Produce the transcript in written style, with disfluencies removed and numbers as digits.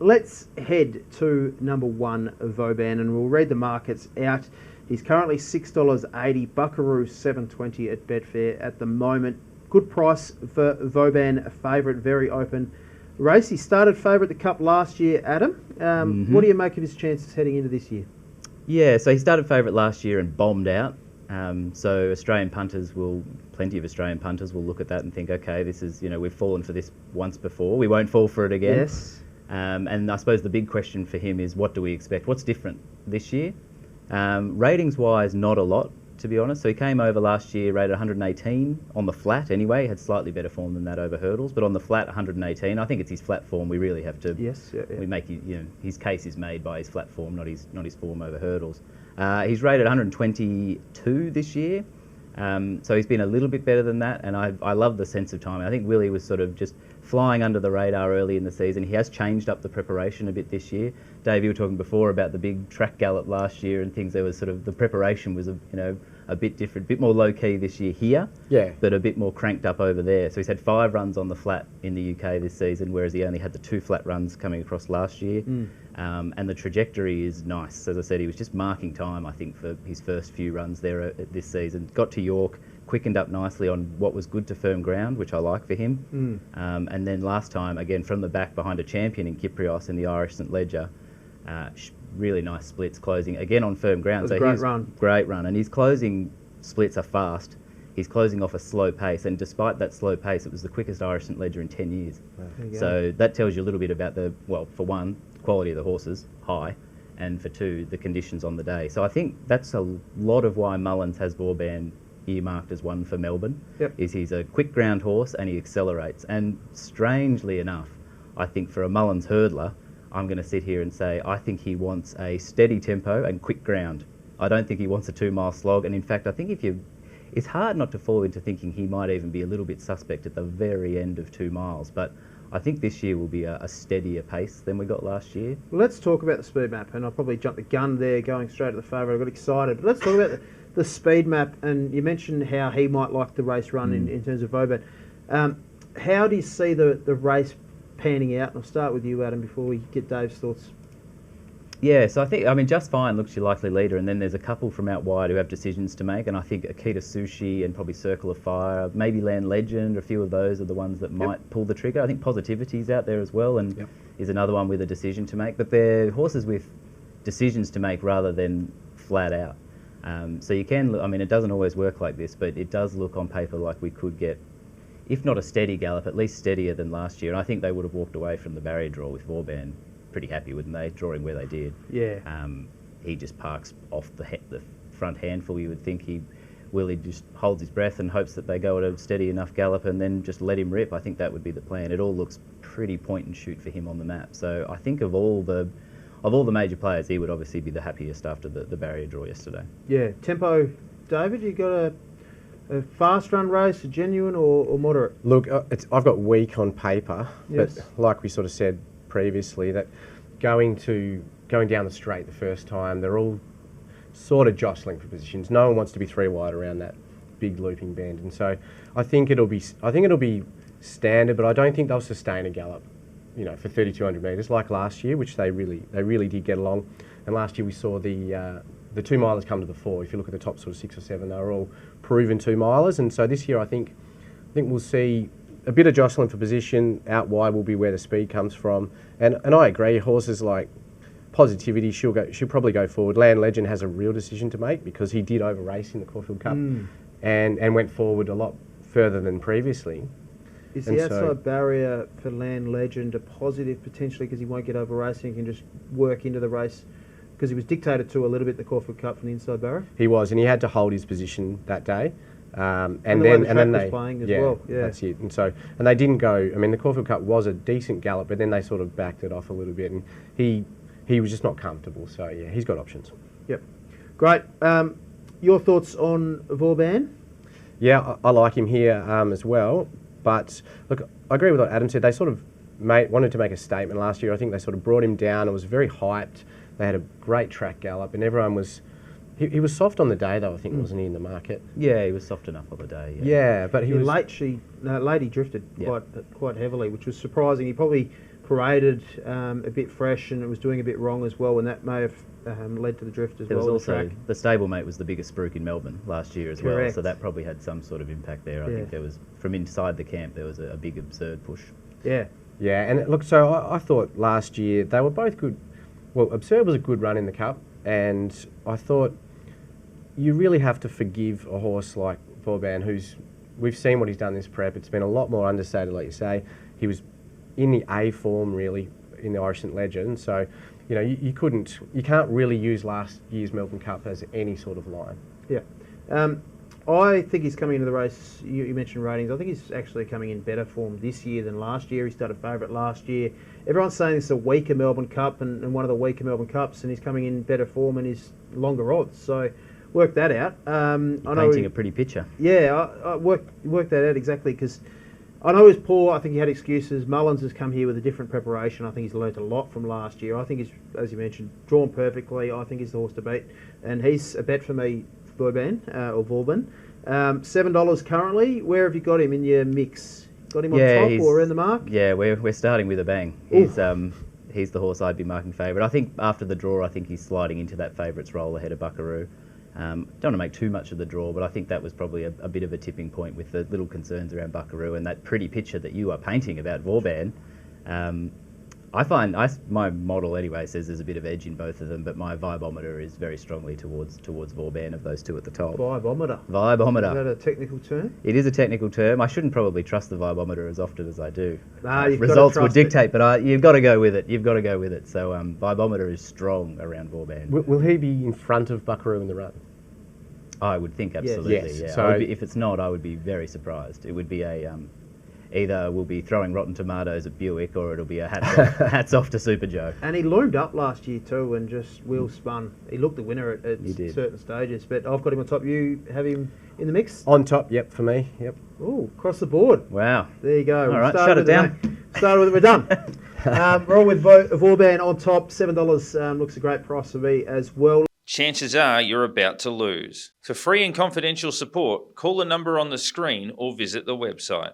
Let's head to number 1, Vauban, and we'll read the markets out. He's currently $6.80, Buckaroo $7.20 at Betfair at the moment. Good price for Vauban, a favourite, very open race. He started favourite the Cup last year, Adam. What do you make of his chances heading into this year? Yeah, so he started favourite last year and bombed out. So plenty of Australian punters will look at that and think, okay, this is, we've fallen for this once before. We won't fall for it again. Yes. And I suppose the big question for him is, what do we expect? What's different this year? Ratings-wise, not a lot, to be honest. So he came over last year, rated 118 on the flat anyway. He had slightly better form than that over hurdles, but on the flat, 118. I think it's his flat form. We really have to. Yes. Yeah. We make his case is made by his flat form, not his form over hurdles. He's rated 122 this year. So he's been a little bit better than that, and I love the sense of timing. I think Willie was sort of just flying under the radar early in the season. He has changed up the preparation a bit this year. Dave, you were talking before about the big track gallop last year and things. There was sort of the preparation was a bit different, a bit more low key this year here, but a bit more cranked up over there. So he's had 5 runs on the flat in the UK this season, whereas he only had the 2 flat runs coming across last year. And the trajectory is nice. As I said, he was just marking time, I think, for his first few runs there this season. Got to York, quickened up nicely on what was good to firm ground, which I like for him. And then last time, again, from the back behind a champion in Kyprios in the Irish St Ledger, really nice splits, closing again on firm ground. So great run. Great run. And his closing splits are fast. He's closing off a slow pace, and despite that slow pace, it was the quickest Irish St Ledger in 10 years. So that tells you a little bit about for one, quality of the horses, high, and for 2, the conditions on the day. So I think that's a lot of why Mullins has Vauban earmarked as one for Melbourne. Is he's a quick ground horse and he accelerates. And strangely enough, I think for a Mullins hurdler, I'm going to sit here and say I think he wants a steady tempo and quick ground. I don't think he wants a 2-mile slog. And in fact, I think it's hard not to fall into thinking he might even be a little bit suspect at the very end of 2 miles. But I think this year will be a steadier pace than we got last year. Well, let's talk about the speed map, and I'll probably jump the gun there, going straight to the favourite. I got excited. But let's talk about the speed map, and you mentioned how he might like the race run in terms of Vauban. How do you see the race panning out? And I'll start with you, Adam, before we get Dave's thoughts. Yeah, so I mean, Just Fine looks your likely leader, and then there's a couple from out wide who have decisions to make, and I think Akita Sushi and probably Circle of Fire, maybe Land Legend, a few of those are the ones that might pull the trigger. I think Positivity's out there as well, and is another one with a decision to make, but they're horses with decisions to make rather than flat out. So you can, I mean, it doesn't always work like this, but it does look on paper like we could get, if not a steady gallop, at least steadier than last year, and I think they would have walked away from the barrier draw with Vauban pretty happy, wouldn't they, drawing where they did. He just parks off the front handful. You would think he just holds his breath and hopes that they go at a steady enough gallop and then just let him rip. I think that would be the plan. It all looks pretty point and shoot for him on the map. So I think of all the major players, he would obviously be the happiest after the barrier draw yesterday. Yeah. Tempo, David, you got a fast run race, a genuine or moderate? Look, I've got weak on paper, but like we sort of said previously, that going down the straight the first time, they're all sort of jostling for positions. No one wants to be 3 wide around that big looping bend, and so I think it'll be standard, but I don't think they'll sustain a gallop, for 3,200 metres like last year, which they really did get along. And last year we saw the 2 milers come to the fore. If you look at the top sort of 6 or 7, they were all proven 2 milers, and so this year I think we'll see a bit of jostling for position. Out wide will be where the speed comes from, and I agree. Horses like Positivity, she'll probably go forward. Land Legend has a real decision to make because he did over race in the Caulfield Cup and went forward a lot further than previously. Is the outside barrier for Land Legend a positive potentially because he won't get over racing? He can just work into the race because he was dictated to a little bit the Caulfield Cup from the inside barrier. He was, and he had to hold his position that day. And then they playing as well. Yeah, that's it. And they didn't go. I mean, the Caulfield Cup was a decent gallop, but then they sort of backed it off a little bit, and he was just not comfortable. So yeah, he's got options. Yep, great. Your thoughts on Vauban? Yeah, I like him here as well. But look, I agree with what Adam said. They sort of wanted to make a statement last year. I think they sort of brought him down. It was very hyped. They had a great track gallop, and everyone was. He was soft on the day, though. I think wasn't he in the market? Yeah, he was soft enough on the day. Yeah, but he was late. He drifted quite heavily, which was surprising. He probably paraded a bit fresh and it was doing a bit wrong as well, and that may have led to the drift as There well. was also the stablemate was the biggest spruik in Melbourne last year as well, Correct. so that probably had some sort of impact there. I think there was, from inside the camp, there was a big absurd push. Yeah. Yeah, and look, so I thought last year they were both good. Well, Absurd was a good run in the Cup, and I thought you really have to forgive a horse like Vauban, we've seen what he's done this prep. It's been a lot more understated, like you say. He was in the A form, really, in the Irish St Legend, so you know, you can't really use last year's Melbourne Cup as any sort of line. Yeah. I think he's coming into the race, you mentioned ratings, I think he's actually coming in better form this year than last year. He started favourite last year. Everyone's saying this is a weaker Melbourne Cup and one of the weaker Melbourne Cups, and he's coming in better form and is longer odds. So work that out. I know Painting a pretty picture. Yeah, I work that out exactly, because I know he's poor. I think he had excuses. Mullins has come here with a different preparation. I think he's learnt a lot from last year. I think he's, as you mentioned, drawn perfectly. I think he's the horse to beat, and he's a bet for me, Vauban. $7 currently. Where have you got him in your mix? Got him on top or around the mark? Yeah, we're starting with a bang. He's the horse I'd be marking favourite. I think after the draw, I think he's sliding into that favourites role ahead of Buckaroo. Don't want to make too much of the draw, but I think that was probably a bit of a tipping point with the little concerns around Buckaroo and that pretty picture that you are painting about Vauban. I find my model anyway says there's a bit of edge in both of them, but my vibometer is very strongly towards Vauban of those two at the top. Vibometer. Vibometer. Is that a technical term? It is a technical term. I shouldn't probably trust the vibometer as often as I do. Results would dictate, but you've got to go with it. You've got to go with it. So vibometer is strong around Vauban. Will he be in front of Buckaroo in the run? I would think absolutely. Yes. Yeah. So if it's not, I would be very surprised. It would be a either we'll be throwing rotten tomatoes at Buick, or it'll be a hats off to Super Joe. And he loomed up last year too, and just wheel spun. He looked the winner at certain stages. But I've got him on top. You have him in the mix? On top, yep, for me, yep. Oh, across the board. Wow. There you go. All right, shut it down. Started with it, we're done. We're all with Vauban on top. $7 looks a great price for me as well. Chances are you're about to lose. For free and confidential support, call the number on the screen or visit the website.